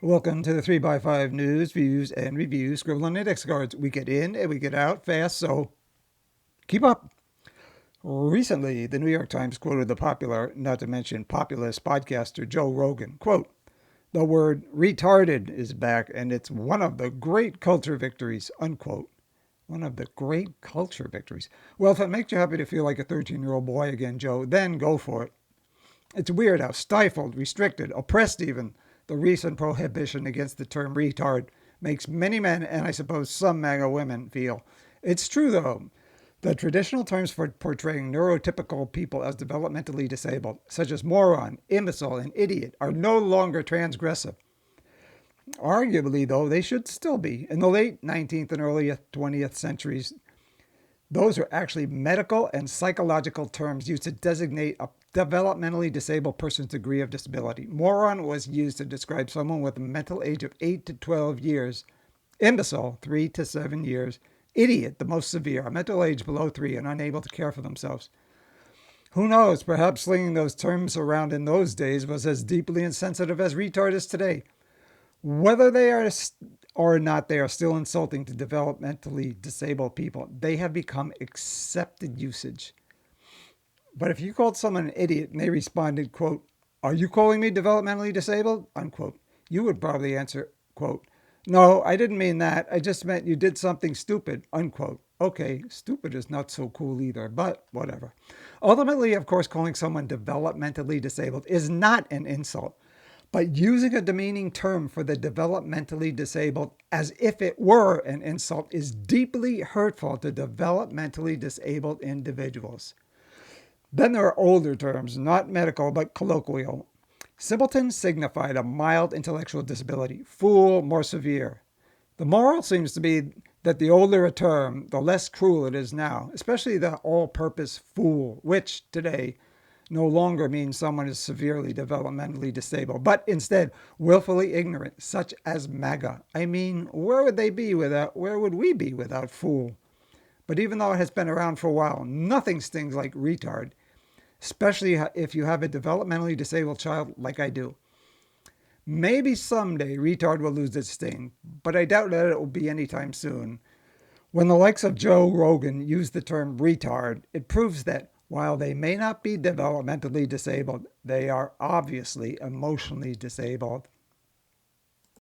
Welcome to the 3x5 news, views, and reviews. Scribbled on index cards. We get in and we get out fast, so keep up. Recently, the New York Times quoted the popular, not to mention populist podcaster Joe Rogan. Quote, "The word retarded is back and it's one of the great culture victories," unquote. One of the great culture victories. Well, if it makes you happy to feel like a 13-year-old boy again, Joe, then go for it. It's weird how stifled, restricted, oppressed even, the recent prohibition against the term retard makes many men, and I suppose some MAGA women, feel. It's true, though. The traditional terms for portraying neurotypical people as developmentally disabled, such as moron, imbecile, and idiot, are no longer transgressive. Arguably, though, they should still be. In the late 19th and early 20th centuries, those are actually medical and psychological terms used to designate a developmentally disabled person's degree of disability. Moron was used to describe someone with a mental age of 8 to 12 years. Imbecile, 3 to 7 years. Idiot, the most severe, a mental age below 3 and unable to care for themselves. Who knows, perhaps slinging those terms around in those days was as deeply insensitive as retard is today. Whether they are or not, they are still insulting to developmentally disabled people. They have become accepted usage. But if you called someone an idiot and they responded, quote, "Are you calling me developmentally disabled?" unquote, you would probably answer, quote, "No, I didn't mean that. I just meant you did something stupid," unquote. Okay, stupid is not so cool either, but whatever. Ultimately, of course, calling someone developmentally disabled is not an insult. But using a demeaning term for the developmentally disabled as if it were an insult is deeply hurtful to developmentally disabled individuals. Then there are older terms, not medical but colloquial. Simpleton signified a mild intellectual disability, fool more severe. The moral seems to be that the older a term, the less cruel it is now, especially the all-purpose fool, which today no longer means someone is severely developmentally disabled, but instead willfully ignorant, such as MAGA. I mean, where would we be without fool? But even though it has been around for a while, nothing stings like retard, especially if you have a developmentally disabled child like I do. Maybe someday retard will lose its sting, but I doubt that it will be anytime soon. When the likes of Joe Rogan use the term retard, it proves that while they may not be developmentally disabled, they are obviously emotionally disabled.